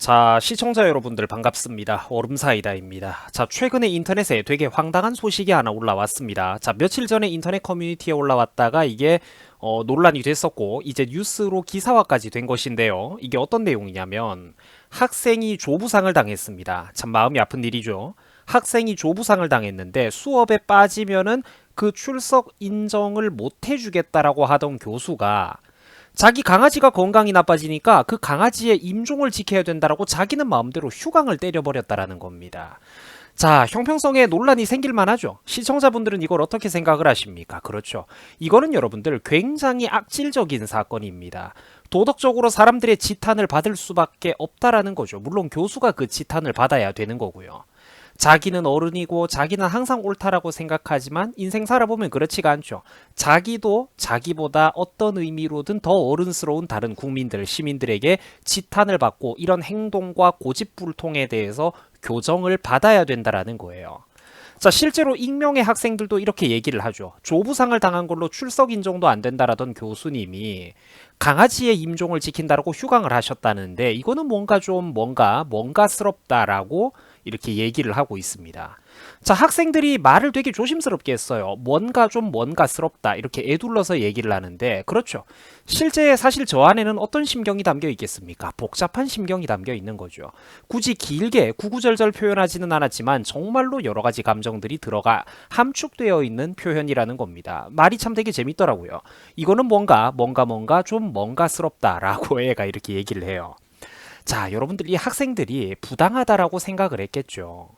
자, 시청자 여러분들 반갑습니다. 얼음사이다입니다. 자, 최근에 인터넷에 되게 황당한 소식이 하나 올라왔습니다. 자, 며칠 전에 인터넷 커뮤니티에 올라왔다가 이게 논란이 됐었고 이제 뉴스로 기사화까지 된 것인데요. 이게 어떤 내용이냐면 학생이 조부상을 당했습니다. 참 마음이 아픈 일이죠. 학생이 조부상을 당했는데 수업에 빠지면은 그 출석 인정을 못 해주겠다라고 하던 교수가 자기 강아지가 건강이 나빠지니까 그 강아지의 임종을 지켜야 된다라고 자기는 마음대로 휴강을 때려버렸다라는 겁니다. 자, 형평성에 논란이 생길 만하죠. 시청자분들은 이걸 어떻게 생각을 하십니까? 그렇죠. 이거는 여러분들 굉장히 악질적인 사건입니다. 도덕적으로 사람들의 지탄을 받을 수밖에 없다라는 거죠. 물론 교수가 그 지탄을 받아야 되는 거고요. 자기는 어른이고 자기는 항상 옳다라고 생각하지만 인생 살아보면 그렇지가 않죠. 자기도 자기보다 어떤 의미로든 더 어른스러운 다른 국민들, 시민들에게 지탄을 받고 이런 행동과 고집불통에 대해서 교정을 받아야 된다라는 거예요. 자, 실제로 익명의 학생들도 이렇게 얘기를 하죠. 조부상을 당한 걸로 출석 인정도 안 된다라던 교수님이 강아지의 임종을 지킨다라고 휴강을 하셨다는데 이거는 뭔가스럽다라고 이렇게 얘기를 하고 있습니다. 자, 학생들이 말을 되게 조심스럽게 했어요. 뭔가스럽다 이렇게 애둘러서 얘기를 하는데 그렇죠. 실제 사실 저 안에는 어떤 심경이 담겨 있겠습니까? 복잡한 심경이 담겨 있는 거죠. 굳이 길게 구구절절 표현하지는 않았지만 정말로 여러 가지 감정들이 들어가 함축되어 있는 표현이라는 겁니다. 말이 참 되게 재밌더라고요. 이거는 뭔가스럽다라고 애가 이렇게 얘기를 해요. 자, 여러분들 이 학생들이 부당하다라고 생각을 했겠죠.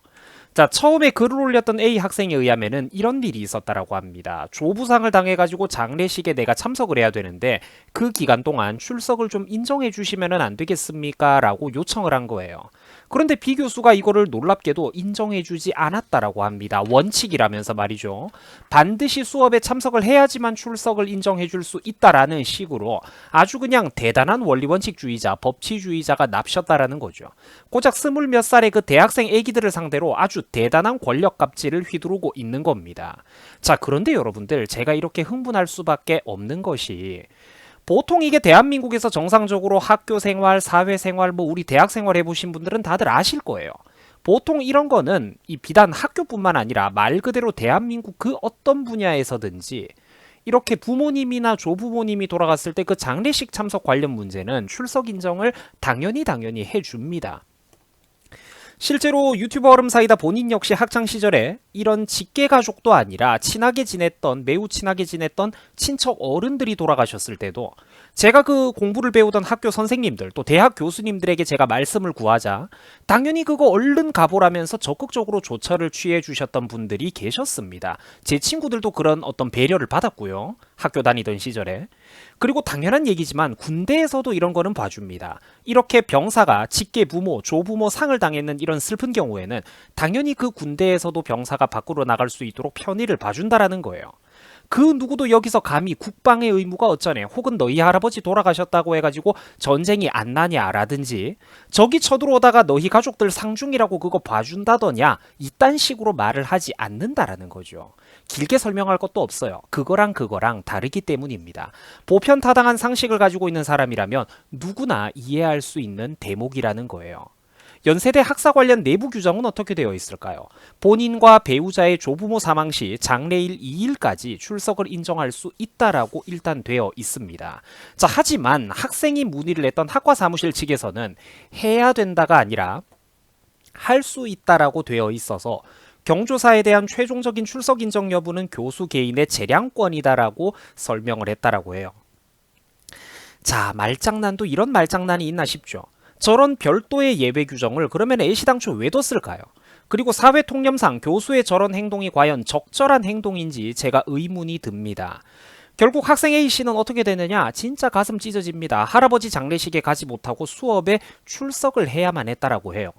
자, 처음에 글을 올렸던 A 학생에 의하면은 이런 일이 있었다라고 합니다. 조부상을 당해가지고 장례식에 내가 참석을 해야 되는데 그 기간 동안 출석을 좀 인정해 주시면은 안 되겠습니까? 라고 요청을 한 거예요. 그런데 B 교수가 이거를 놀랍게도 인정해 주지 않았다라고 합니다. 원칙이라면서 말이죠. 반드시 수업에 참석을 해야지만 출석을 인정해 줄 수 있다라는 식으로 아주 그냥 대단한 원리원칙주의자, 법치주의자가 납셨다라는 거죠. 고작 20몇 살의 그 대학생 애기들을 상대로 아주 대단한 권력 갑질을 휘두르고 있는 겁니다. 자, 그런데 여러분들 제가 이렇게 흥분할 수밖에 없는 것이 보통 이게 대한민국에서 정상적으로 학교 생활, 사회 생활, 우리 대학 생활 해보신 분들은 다들 아실 거예요. 보통 이런 거는 이 비단 학교뿐만 아니라 말 그대로 대한민국 그 어떤 분야에서든지 이렇게 부모님이나 조부모님이 돌아갔을 때 그 장례식 참석 관련 문제는 출석 인정을 당연히 해줍니다. 실제로 유튜버 얼음사이다 본인 역시 학창시절에 이런 직계가족도 아니라 매우 친하게 지냈던 친척 어른들이 돌아가셨을 때도 제가 그 공부를 배우던 학교 선생님들 또 대학 교수님들에게 제가 말씀을 구하자 당연히 그거 얼른 가보라면서 적극적으로 조처를 취해 주셨던 분들이 계셨습니다. 제 친구들도 그런 어떤 배려를 받았고요. 학교 다니던 시절에. 그리고 당연한 얘기지만 군대에서도 이런 거는 봐줍니다. 이렇게 병사가 직계 부모, 조부모 상을 당했는 이런 슬픈 경우에는 당연히 그 군대에서도 병사가 밖으로 나갈 수 있도록 편의를 봐준다라는 거예요. 그 누구도 여기서 감히 국방의 의무가 어쩌네 혹은 너희 할아버지 돌아가셨다고 해가지고 전쟁이 안 나냐 라든지 적이 쳐들어오다가 너희 가족들 상중이라고 그거 봐준다더냐 이딴 식으로 말을 하지 않는다라는 거죠. 길게 설명할 것도 없어요. 그거랑 다르기 때문입니다. 보편타당한 상식을 가지고 있는 사람이라면 누구나 이해할 수 있는 대목이라는 거예요. 연세대 학사 관련 내부 규정은 어떻게 되어 있을까요? 본인과 배우자의 조부모 사망 시 장례일 2일까지 출석을 인정할 수 있다라고 일단 되어 있습니다. 자, 하지만 학생이 문의를 했던 학과 사무실 측에서는 해야 된다가 아니라 할 수 있다라고 되어 있어서 경조사에 대한 최종적인 출석 인정 여부는 교수 개인의 재량권이다라고 설명을 했다라고 해요. 자, 말장난도 이런 말장난이 있나 싶죠. 저런 별도의 예외 규정을 그러면 애시당초 왜 뒀을까요? 그리고 사회 통념상 교수의 저런 행동이 과연 적절한 행동인지 제가 의문이 듭니다. 결국 학생 A씨는 어떻게 되느냐? 진짜 가슴 찢어집니다. 할아버지 장례식에 가지 못하고 수업에 출석을 해야만 했다라고 해요.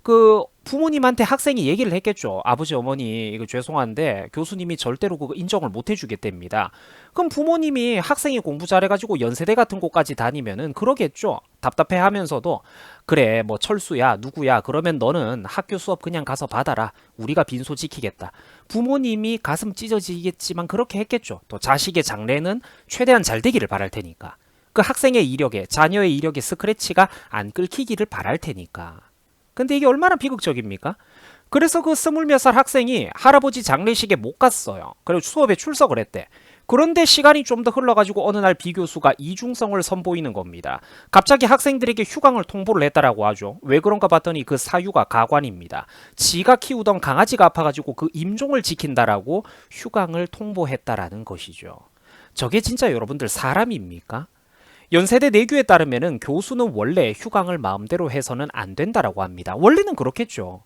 그 부모님한테 학생이 얘기를 했겠죠. 아버지 어머니 이거 죄송한데 교수님이 절대로 그거 인정을 못 해주겠답니다. 그럼 부모님이 학생이 공부 잘해가지고 연세대 같은 곳까지 다니면은 그러겠죠. 답답해하면서도 그래 뭐 철수야 누구야 그러면 너는 학교 수업 그냥 가서 받아라. 우리가 빈소 지키겠다. 부모님이 가슴 찢어지겠지만 그렇게 했겠죠. 또 자식의 장래는 최대한 잘 되기를 바랄 테니까. 그 학생의 이력에, 자녀의 이력에 스크래치가 안 끓기기를 바랄 테니까. 근데 이게 얼마나 비극적입니까? 그래서 그 20몇 살 학생이 할아버지 장례식에 못 갔어요. 그리고 수업에 출석을 했대. 그런데 시간이 좀 더 흘러가지고 어느 날 비 교수가 이중성을 선보이는 겁니다. 갑자기 학생들에게 휴강을 통보를 했다라고 하죠. 왜 그런가 봤더니 그 사유가 가관입니다. 지가 키우던 강아지가 아파가지고 그 임종을 지킨다라고 휴강을 통보했다라는 것이죠. 저게 진짜 여러분들 사람입니까? 연세대 내규에 따르면은 교수는 원래 휴강을 마음대로 해서는 안 된다라고 합니다. 원래는 그렇겠죠.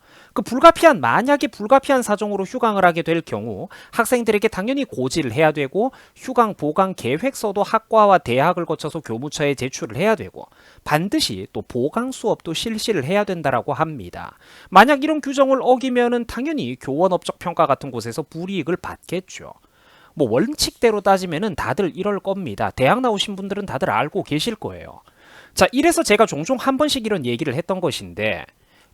만약에 불가피한 사정으로 휴강을 하게 될 경우 학생들에게 당연히 고지를 해야 되고 휴강 보강 계획서도 학과와 대학을 거쳐서 교무처에 제출을 해야 되고 반드시 또 보강 수업도 실시를 해야 된다라고 합니다. 만약 이런 규정을 어기면은 당연히 교원업적 평가 같은 곳에서 불이익을 받겠죠. 뭐 원칙대로 따지면은 다들 이럴 겁니다. 대학 나오신 분들은 다들 알고 계실 거예요. 자, 이래서 제가 종종 한 번씩 이런 얘기를 했던 것인데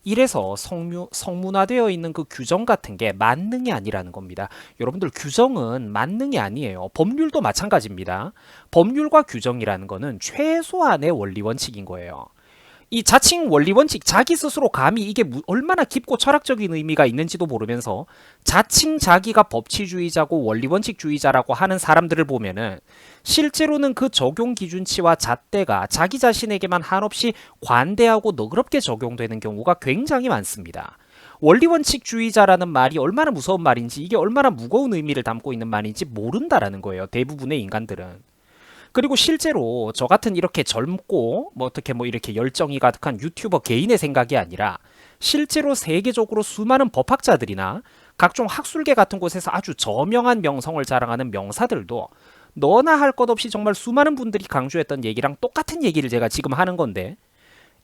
이래서 성문화되어 있는 그 규정 같은 게 만능이 아니라는 겁니다. 여러분들 규정은 만능이 아니에요. 법률도 마찬가지입니다. 법률과 규정이라는 거는 최소한의 원리 원칙인 거예요. 이 자칭 원리 원칙, 자기 스스로 감히 이게 얼마나 깊고 철학적인 의미가 있는지도 모르면서 자칭 자기가 법치주의자고 원리 원칙주의자라고 하는 사람들을 보면은 실제로는 그 적용 기준치와 잣대가 자기 자신에게만 한없이 관대하고 너그럽게 적용되는 경우가 굉장히 많습니다. 원리 원칙주의자라는 말이 얼마나 무서운 말인지, 이게 얼마나 무거운 의미를 담고 있는 말인지 모른다라는 거예요. 대부분의 인간들은. 그리고 실제로 저 같은 이렇게 젊고 이렇게 열정이 가득한 유튜버 개인의 생각이 아니라 실제로 세계적으로 수많은 법학자들이나 각종 학술계 같은 곳에서 아주 저명한 명성을 자랑하는 명사들도 너나 할 것 없이 정말 수많은 분들이 강조했던 얘기랑 똑같은 얘기를 제가 지금 하는 건데,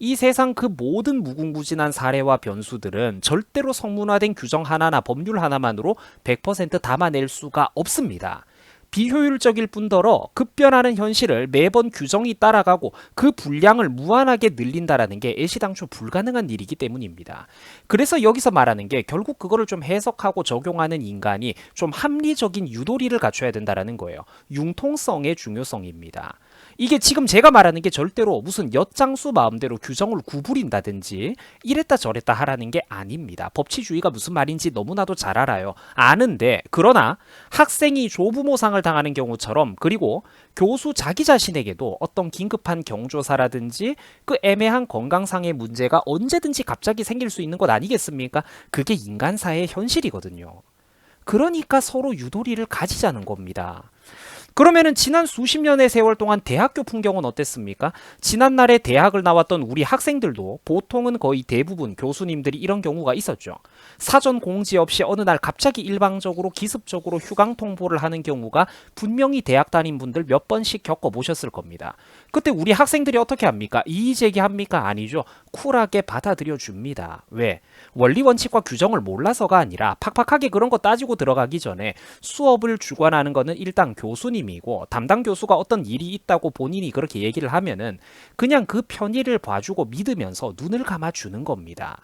이 세상 그 모든 무궁무진한 사례와 변수들은 절대로 성문화된 규정 하나나 법률 하나만으로 100% 담아낼 수가 없습니다. 비효율적일 뿐더러 급변하는 현실을 매번 규정이 따라가고 그 분량을 무한하게 늘린다라는 게 애시당초 불가능한 일이기 때문입니다. 그래서 여기서 말하는 게 결국 그거를 좀 해석하고 적용하는 인간이 좀 합리적인 유도리를 갖춰야 된다라는 거예요. 융통성의 중요성입니다. 이게 지금 제가 말하는 게 절대로 무슨 엿장수 마음대로 규정을 구부린다든지 이랬다 저랬다 하라는 게 아닙니다. 법치주의가 무슨 말인지 너무나도 잘 알아요. 아는데, 그러나 학생이 조부모상을 당하는 경우처럼, 그리고 교수 자기 자신에게도 어떤 긴급한 경조사라든지 그 애매한 건강상의 문제가 언제든지 갑자기 생길 수 있는 것 아니겠습니까? 그게 인간사의 현실이거든요. 그러니까 서로 유도리를 가지자는 겁니다. 그러면은 지난 수십 년의 세월 동안 대학교 풍경은 어땠습니까? 지난날에 대학을 나왔던 우리 학생들도 보통은 거의 대부분 교수님들이 이런 경우가 있었죠. 사전 공지 없이 어느 날 갑자기 일방적으로 기습적으로 휴강 통보를 하는 경우가 분명히 대학 다닌 분들 몇 번씩 겪어보셨을 겁니다. 그때 우리 학생들이 어떻게 합니까? 이의제기합니까? 아니죠. 쿨하게 받아들여 줍니다. 왜? 원리 원칙과 규정을 몰라서가 아니라 팍팍하게 그런 거 따지고 들어가기 전에 수업을 주관하는 거는 일단 교수님이고, 담당 교수가 어떤 일이 있다고 본인이 그렇게 얘기를 하면은 그냥 그 편의를 봐주고 믿으면서 눈을 감아주는 겁니다.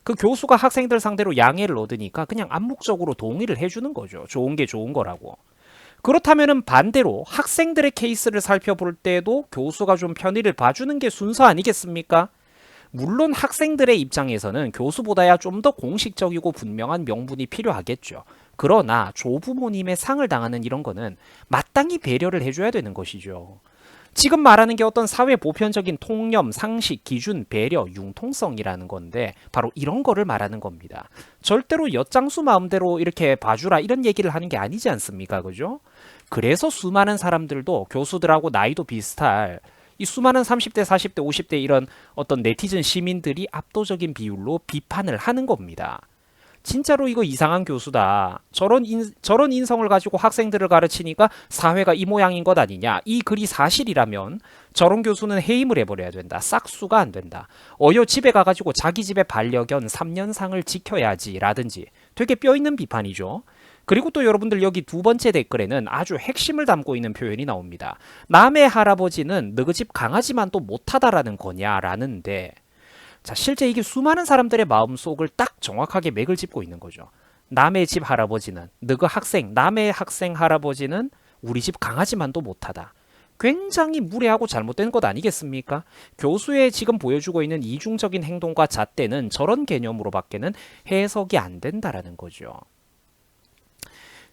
그 교수가 학생들 상대로 양해를 얻으니까 그냥 암묵적으로 동의를 해주는 거죠. 좋은 게 좋은 거라고. 그렇다면은 반대로 학생들의 케이스를 살펴볼 때도 교수가 좀 편의를 봐주는 게 순서 아니겠습니까? 물론 학생들의 입장에서는 교수보다야 좀 더 공식적이고 분명한 명분이 필요하겠죠. 그러나 조부모님의 상을 당하는 이런 거는 마땅히 배려를 해줘야 되는 것이죠. 지금 말하는 게 어떤 사회 보편적인 통념, 상식, 기준, 배려, 융통성이라는 건데 바로 이런 거를 말하는 겁니다. 절대로 엿장수 마음대로 이렇게 봐주라 이런 얘기를 하는 게 아니지 않습니까? 그죠? 그래서 수많은 사람들도 교수들하고 나이도 비슷할 이 수많은 30대, 40대, 50대 이런 어떤 네티즌 시민들이 압도적인 비율로 비판을 하는 겁니다. 진짜로 이거 이상한 교수다. 저런 인성을 가지고 학생들을 가르치니까 사회가 이 모양인 것 아니냐. 이 글이 사실이라면 저런 교수는 해임을 해버려야 된다. 싹수가 안 된다. 어여 집에 가가지고 자기 집의 반려견 3년상을 지켜야지 라든지 되게 뼈있는 비판이죠. 그리고 또 여러분들 여기 두 번째 댓글에는 아주 핵심을 담고 있는 표현이 나옵니다. 남의 할아버지는 너희 집 강아지만 또 못하다라는 거냐라는데, 자, 실제 이게 수많은 사람들의 마음속을 딱 정확하게 맥을 짚고 있는 거죠. 남의 집 할아버지는, 남의 학생 할아버지는 우리 집 강아지만도 못하다. 굉장히 무례하고 잘못된 것 아니겠습니까? 교수의 지금 보여주고 있는 이중적인 행동과 잣대는 저런 개념으로밖에는 해석이 안 된다라는 거죠.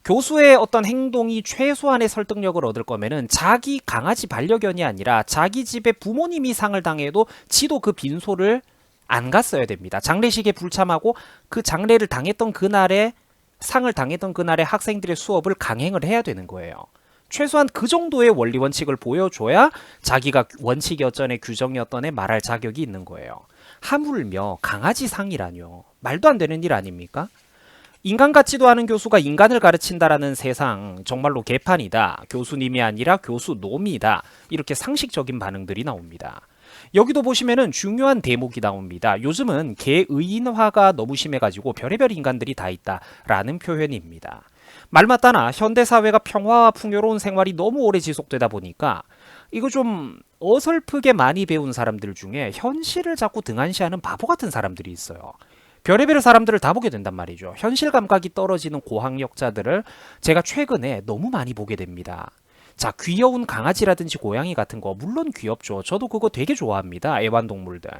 교수의 어떤 행동이 최소한의 설득력을 얻을 거면은 자기 강아지 반려견이 아니라 자기 집에 부모님이 상을 당해도 지도 그 빈소를 안 갔어야 됩니다. 장례식에 불참하고 그 장례를 당했던 그날에 상을 당했던 그날에 학생들의 수업을 강행을 해야 되는 거예요. 최소한 그 정도의 원리 원칙을 보여줘야 자기가 원칙이 어쩌네 규정이 어떠네 말할 자격이 있는 거예요. 하물며 강아지 상이라뇨. 말도 안 되는 일 아닙니까? 인간 같지도 않은 교수가 인간을 가르친다라는 세상 정말로 개판이다. 교수님이 아니라 교수놈이다. 이렇게 상식적인 반응들이 나옵니다. 여기도 보시면은 중요한 대목이 나옵니다. 요즘은 개의인화가 너무 심해가지고 별의별 인간들이 다 있다라는 표현입니다. 말 맞다나 현대사회가 평화와 풍요로운 생활이 너무 오래 지속되다 보니까 이거 좀 어설프게 많이 배운 사람들 중에 현실을 자꾸 등한시하는 바보 같은 사람들이 있어요. 별의별 사람들을 다 보게 된단 말이죠. 현실 감각이 떨어지는 고학력자들을 제가 최근에 너무 많이 보게 됩니다. 자, 귀여운 강아지라든지 고양이 같은 거 물론 귀엽죠. 저도 그거 되게 좋아합니다. 애완동물들.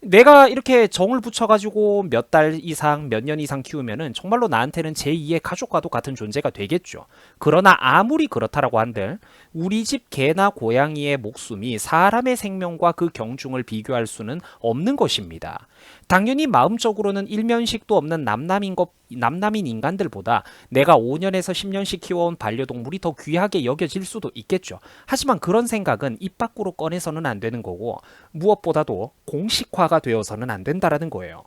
내가 이렇게 정을 붙여가지고 몇 달 이상, 몇 년 이상 키우면은 정말로 나한테는 제2의 가족과도 같은 존재가 되겠죠. 그러나 아무리 그렇다라고 한들 우리 집 개나 고양이의 목숨이 사람의 생명과 그 경중을 비교할 수는 없는 것입니다. 당연히 마음적으로는 일면식도 없는 남남인 인간들보다 내가 5년에서 10년씩 키워온 반려동물이 더 귀하게 여겨질 수도 있겠죠. 하지만 그런 생각은 입 밖으로 꺼내서는 안 되는 거고 무엇보다도 공식화가 되어서는 안 된다라는 거예요.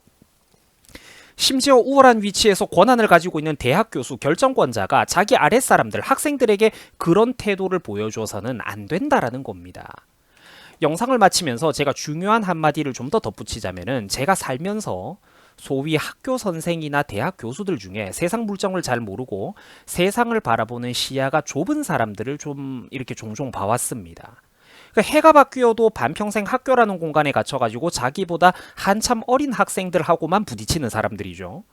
심지어 우월한 위치에서 권한을 가지고 있는 대학 교수 결정권자가 자기 아랫사람들 학생들에게 그런 태도를 보여줘서는 안 된다라는 겁니다. 영상을 마치면서 제가 중요한 한마디를 좀 더 덧붙이자면은 제가 살면서 소위 학교 선생이나 대학 교수들 중에 세상 물정을 잘 모르고 세상을 바라보는 시야가 좁은 사람들을 좀 이렇게 종종 봐왔습니다. 해가 바뀌어도 반평생 학교라는 공간에 갇혀가지고 자기보다 한참 어린 학생들하고만 부딪히는 사람들이죠.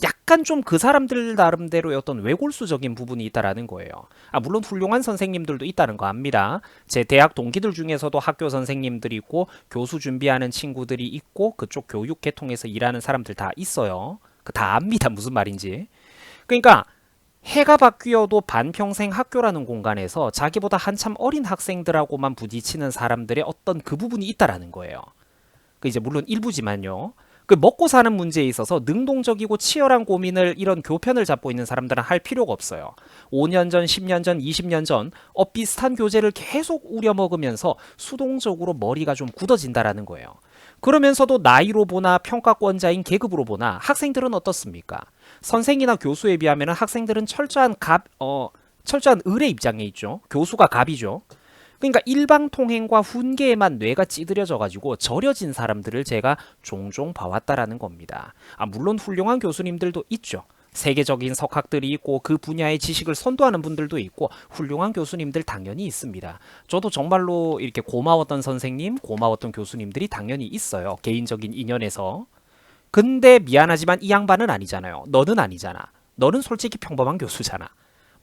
약간 좀 그 사람들 나름대로의 어떤 외골수적인 부분이 있다라는 거예요. 물론 훌륭한 선생님들도 있다는 거 압니다. 제 대학 동기들 중에서도 학교 선생님들이 있고 교수 준비하는 친구들이 있고 그쪽 교육 계통에서 일하는 사람들 다 있어요. 다 압니다. 무슨 말인지. 그러니까 해가 바뀌어도 반평생 학교라는 공간에서 자기보다 한참 어린 학생들하고만 부딪히는 사람들의 어떤 그 부분이 있다라는 거예요. 이제 물론 일부지만요. 그 먹고 사는 문제에 있어서 능동적이고 치열한 고민을 이런 교편을 잡고 있는 사람들은 할 필요가 없어요. 5년 전, 10년 전, 20년 전 비슷한 교재를 계속 우려먹으면서 수동적으로 머리가 좀 굳어진다라는 거예요. 그러면서도 나이로 보나 평가권자인 계급으로 보나 학생들은 어떻습니까? 선생이나 교수에 비하면 학생들은 철저한 을의 입장에 있죠. 교수가 갑이죠. 그러니까 일방통행과 훈계에만 뇌가 찌들여져가지고 절여진 사람들을 제가 종종 봐왔다라는 겁니다. 물론 훌륭한 교수님들도 있죠. 세계적인 석학들이 있고 그 분야의 지식을 선도하는 분들도 있고 훌륭한 교수님들 당연히 있습니다. 저도 정말로 이렇게 고마웠던 선생님, 고마웠던 교수님들이 당연히 있어요. 개인적인 인연에서. 근데 미안하지만 이 양반은 아니잖아요. 너는 아니잖아. 너는 솔직히 평범한 교수잖아.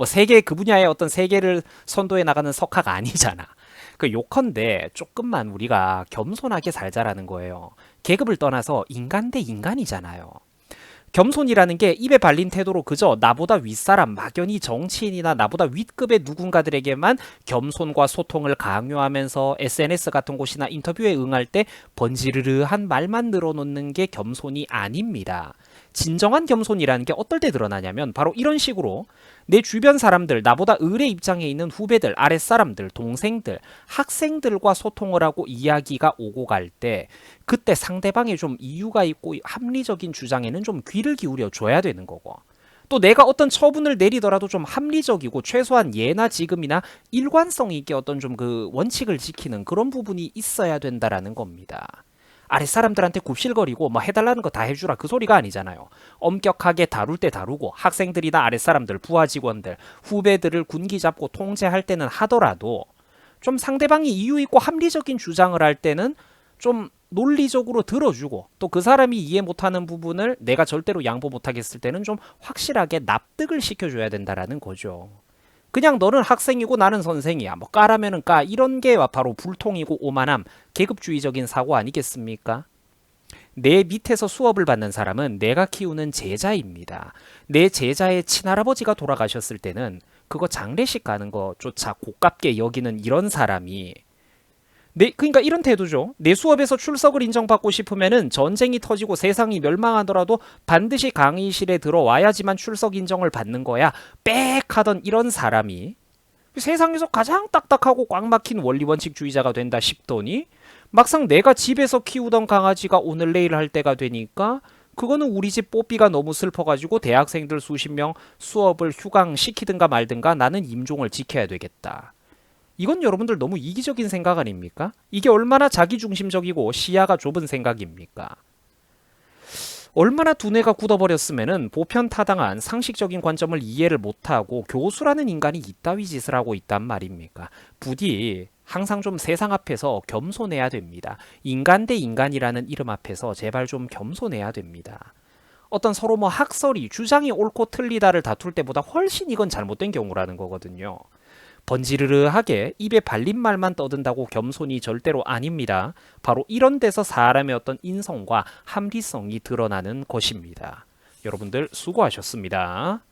세계 그 분야의 어떤 세계를 선도해 나가는 석학 아니잖아. 요컨대 조금만 우리가 겸손하게 살자라는 거예요. 계급을 떠나서 인간 대 인간이잖아요. 겸손이라는 게 입에 발린 태도로 그저 나보다 윗사람, 막연히 정치인이나 나보다 윗급의 누군가들에게만 겸손과 소통을 강요하면서 SNS 같은 곳이나 인터뷰에 응할 때 번지르르한 말만 늘어놓는 게 겸손이 아닙니다. 진정한 겸손이라는 게 어떨 때 드러나냐면 바로 이런 식으로 내 주변 사람들, 나보다 을의 입장에 있는 후배들, 아랫사람들, 동생들, 학생들과 소통을 하고 이야기가 오고 갈 때 그때 상대방의 좀 이유가 있고 합리적인 주장에는 좀 귀를 기울여 줘야 되는 거고 또 내가 어떤 처분을 내리더라도 좀 합리적이고 최소한 예나 지금이나 일관성 있게 어떤 좀 그 원칙을 지키는 그런 부분이 있어야 된다라는 겁니다. 아랫사람들한테 굽실거리고 해달라는 거 다 해주라 그 소리가 아니잖아요. 엄격하게 다룰 때 다루고 학생들이나 아랫사람들, 부하 직원들, 후배들을 군기 잡고 통제할 때는 하더라도 좀 상대방이 이유 있고 합리적인 주장을 할 때는 좀 논리적으로 들어주고 또 그 사람이 이해 못하는 부분을 내가 절대로 양보 못하겠을 때는 좀 확실하게 납득을 시켜줘야 된다라는 거죠. 그냥 너는 학생이고 나는 선생이야. 뭐 까라면은 까. 이런 게 바로 불통이고 오만함, 계급주의적인 사고 아니겠습니까? 내 밑에서 수업을 받는 사람은 내가 키우는 제자입니다. 내 제자의 친할아버지가 돌아가셨을 때는 그거 장례식 가는 거조차 고깝게 여기는 이런 사람이 그러니까 이런 태도죠. 내 수업에서 출석을 인정받고 싶으면은 전쟁이 터지고 세상이 멸망하더라도 반드시 강의실에 들어와야지만 출석 인정을 받는 거야. 빽 하던 이런 사람이 세상에서 가장 딱딱하고 꽉 막힌 원리원칙주의자가 된다 싶더니 막상 내가 집에서 키우던 강아지가 오늘 내일 할 때가 되니까 그거는 우리 집 뽀삐가 너무 슬퍼가지고 대학생들 수십 명 수업을 휴강시키든가 말든가 나는 임종을 지켜야 되겠다. 이건 여러분들 너무 이기적인 생각 아닙니까? 이게 얼마나 자기중심적이고 시야가 좁은 생각입니까? 얼마나 두뇌가 굳어버렸으면은 보편타당한 상식적인 관점을 이해를 못하고 교수라는 인간이 이따위 짓을 하고 있단 말입니까? 부디 항상 좀 세상 앞에서 겸손해야 됩니다. 인간 대 인간이라는 이름 앞에서 제발 좀 겸손해야 됩니다. 어떤 서로 뭐 학설이 주장이 옳고 틀리다를 다툴 때보다 훨씬 이건 잘못된 경우라는 거거든요. 번지르르하게 입에 발린 말만 떠든다고 겸손이 절대로 아닙니다. 바로 이런 데서 사람의 어떤 인성과 합리성이 드러나는 것입니다. 여러분들 수고하셨습니다.